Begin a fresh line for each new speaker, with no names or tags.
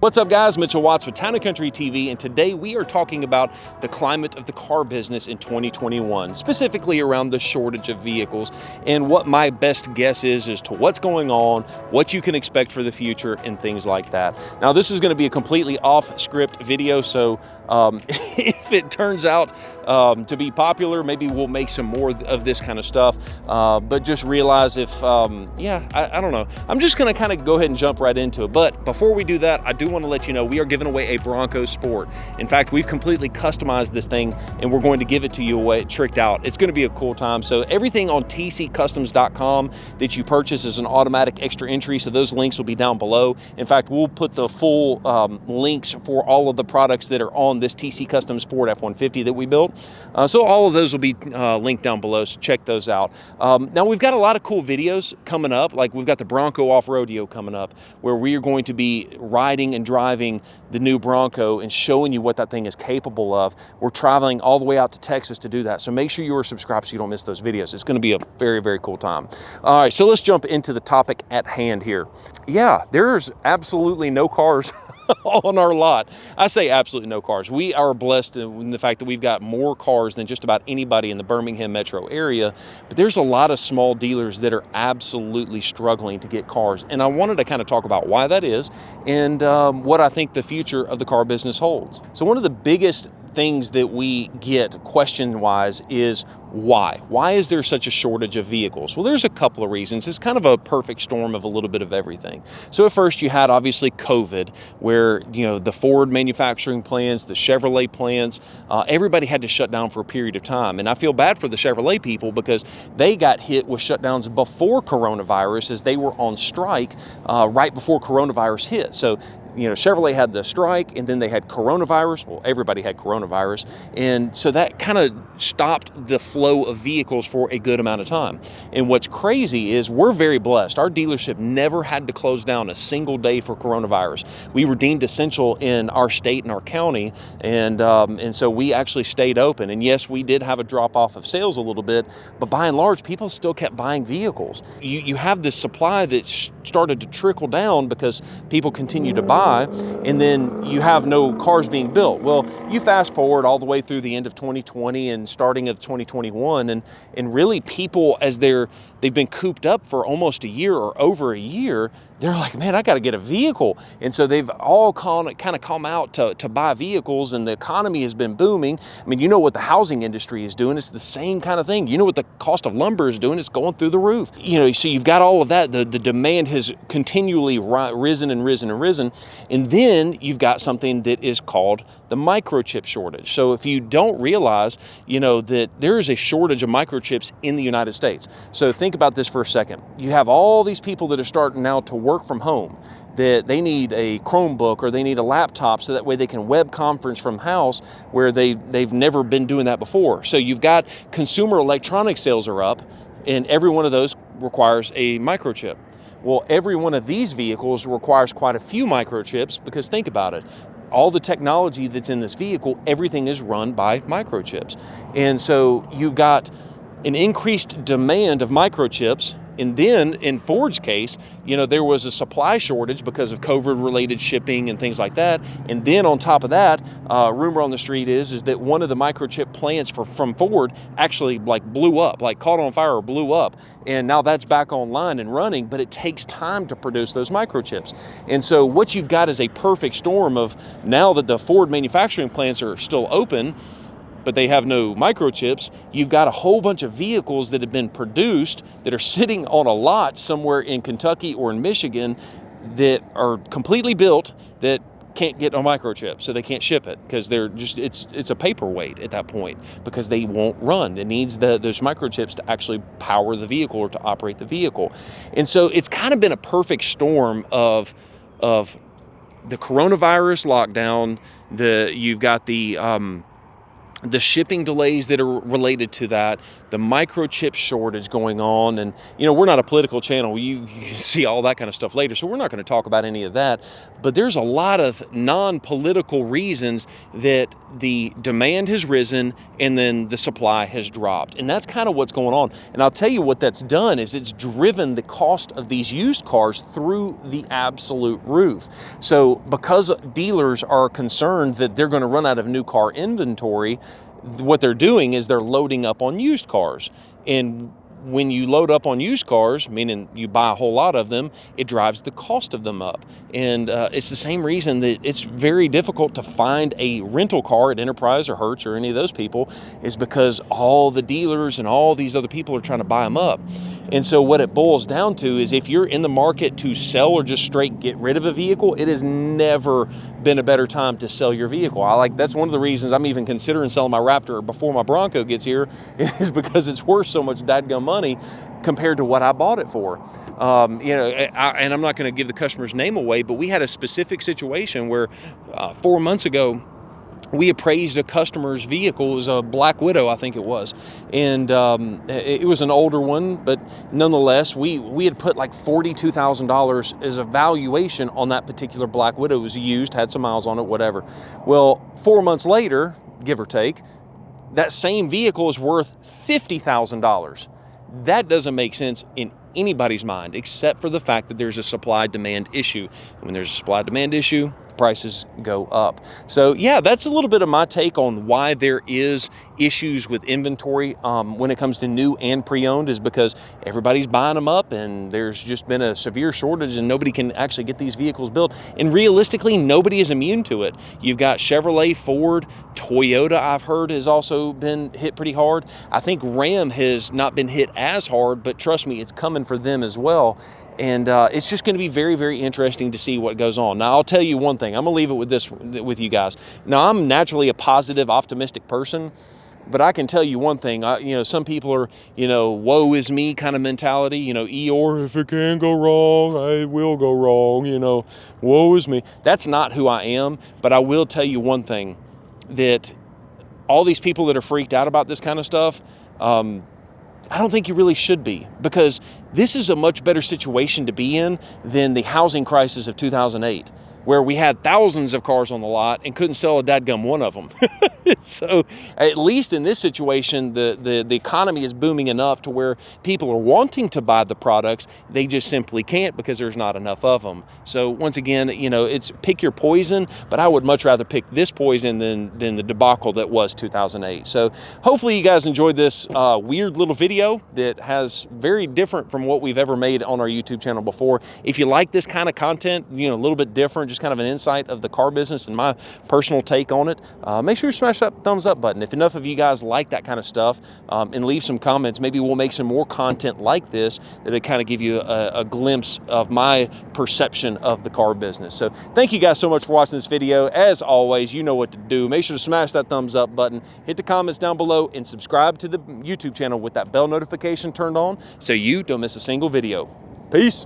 What's up, guys? Mitchell Watts with Town & Country TV, and today we are talking about the climate of the car business in 2021, specifically around the shortage of vehicles and what my best guess is as to what's going on, what you can expect for the future, and things like that. Now, this is going to be a completely off-script video, so if it turns out to be popular, maybe we'll make some more of this kind of stuff, but just realize if, I don't know. I'm just going to kind of go ahead and jump right into it, but before we do that, I do want to let you know we are giving away a Bronco Sport. In fact, we've completely customized this thing and we're going to give it to you away tricked out. It's going to be a cool time. So everything on tccustoms.com that you purchase is an automatic extra entry, so those links will be down below. In fact, we'll put the full links for all of the products that are on this TC Customs Ford F-150 that we built. So all of those will be linked down below, so check those out. Now, we've got a lot of cool videos coming up, like we've got the Bronco Off-Rodeo coming up, where we are going to be riding and driving the new Bronco and showing you what that thing is capable of. We're traveling all the way out to Texas to do that, so make sure you are subscribed so you don't miss those videos. It's going to be a very, very cool time. All right, so let's jump into the topic at hand here. Yeah, there's absolutely no cars on our lot. I say absolutely no cars. We are blessed in the fact that we've got more cars than just about anybody in the Birmingham metro area, but there's a lot of small dealers that are absolutely struggling to get cars, and I wanted to kind of talk about why that is and what I think the future of the car business holds. So one of the biggest things that we get question-wise is why? Why is there such a shortage of vehicles? Well, there's a couple of reasons. It's kind of a perfect storm of a little bit of everything. So at first you had obviously COVID, where the Ford manufacturing plants, the Chevrolet plants, everybody had to shut down for a period of time. And I feel bad for the Chevrolet people because they got hit with shutdowns before coronavirus, as they were on strike right before coronavirus hit. So Chevrolet had the strike, and then they had coronavirus. Well, everybody had coronavirus. And so that kind of stopped the flow of vehicles for a good amount of time. And what's crazy is we're very blessed. Our dealership never had to close down a single day for coronavirus. We were deemed essential in our state and our county, and so we actually stayed open. And yes, we did have a drop-off of sales a little bit, but by and large, people still kept buying vehicles. You have this supply that started to trickle down because people continue to buy, and then you have no cars being built. Well, you fast forward all the way through the end of 2020 and starting of 2021, and really people, as they've been cooped up for almost a year or over a year, they're like, man, I got to get a vehicle. And so they've all kind of come out to buy vehicles, and the economy has been booming. I mean, you know what the housing industry is doing. It's the same kind of thing. You know what the cost of lumber is doing. It's going through the roof. So you've got all of that. The demand has continually risen and risen and risen. And then you've got something that is called the microchip shortage. So if you don't realize, that there is a shortage of microchips in the United States. So think about this for a second. You have all these people that are starting now to work from home, that they need a Chromebook or they need a laptop so that way they can web conference from house, where they've never been doing that before. So you've got consumer electronic sales are up, and every one of those requires a microchip. Well, every one of these vehicles requires quite a few microchips, because think about it. All the technology that's in this vehicle, everything is run by microchips. And so you've got an increased demand of microchips. And then in Ford's case, there was a supply shortage because of COVID-related shipping and things like that. And then on top of that, rumor on the street is that one of the microchip plants from Ford actually blew up, caught on fire or blew up. And now that's back online and running, but it takes time to produce those microchips. And so what you've got is a perfect storm of, now that the Ford manufacturing plants are still open, but they have no microchips, you've got a whole bunch of vehicles that have been produced that are sitting on a lot somewhere in Kentucky or in Michigan that are completely built that can't get a microchip, so they can't ship it because they're just it's a paperweight at that point, because they won't run. It needs those microchips to actually power the vehicle or to operate the vehicle. And so it's kind of been a perfect storm of the coronavirus lockdown. You've got the the shipping delays that are related to that, the microchip shortage going on. And, we're not a political channel. You see all that kind of stuff later, so we're not going to talk about any of that. But there's a lot of non-political reasons that the demand has risen and then the supply has dropped. And that's kind of what's going on. And I'll tell you what that's done is it's driven the cost of these used cars through the absolute roof. So because dealers are concerned that they're going to run out of new car inventory, what they're doing is they're loading up on used cars. And when you load up on used cars, meaning you buy a whole lot of them, it drives the cost of them up. And it's the same reason that it's very difficult to find a rental car at Enterprise or Hertz or any of those people, is because all the dealers and all these other people are trying to buy them up. And so what it boils down to is if you're in the market to sell or just straight get rid of a vehicle, it has never been a better time to sell your vehicle. That's one of the reasons I'm even considering selling my Raptor before my Bronco gets here, is because it's worth so much dadgum money compared to what I bought it for. And I'm not going to give the customer's name away, but we had a specific situation where 4 months ago, we appraised a customer's vehicle. It was a Black Widow, I think it was. And it was an older one, but nonetheless, we had put like $42,000 as a valuation on that particular Black Widow. It was used, had some miles on it, whatever. Well, 4 months later, give or take, that same vehicle is worth $50,000. That doesn't make sense in anybody's mind, except for the fact that there's a supply-demand issue. And when there's a supply-demand issue, prices go up. So yeah, that's a little bit of my take on why there is issues with inventory when it comes to new and pre-owned, is because everybody's buying them up and there's just been a severe shortage and nobody can actually get these vehicles built. And realistically, nobody is immune to it. You've got Chevrolet, Ford, Toyota, I've heard, has also been hit pretty hard. I think Ram has not been hit as hard, but trust me, it's coming for them as well. And it's just going to be very, very interesting to see what goes on. Now, I'll tell you one thing. I'm going to leave it with this with you guys. Now, I'm naturally a positive, optimistic person, but I can tell you one thing. Some people are, woe is me kind of mentality. Eeyore, if it can go wrong, it will go wrong. Woe is me. That's not who I am. But I will tell you one thing, that all these people that are freaked out about this kind of stuff, I don't think you really should be, because this is a much better situation to be in than the housing crisis of 2008, where we had thousands of cars on the lot and couldn't sell a dadgum one of them. So at least in this situation, the economy is booming enough to where people are wanting to buy the products. They just simply can't because there's not enough of them. So once again, it's pick your poison, but I would much rather pick this poison than the debacle that was 2008. So hopefully you guys enjoyed this weird little video that has very different from what we've ever made on our YouTube channel before. If you like this kind of content, a little bit different, just kind of an insight of the car business and my personal take on it, make sure you smash that thumbs up button. If enough of you guys like that kind of stuff, and leave some comments, maybe we'll make some more content like this that'll kind of give you a glimpse of my perception of the car business. So thank you guys so much for watching this video. As always, you know what to do. Make sure to smash that thumbs up button, hit the comments down below, and subscribe to the YouTube channel with that bell notification turned on so you don't miss a single video. Peace.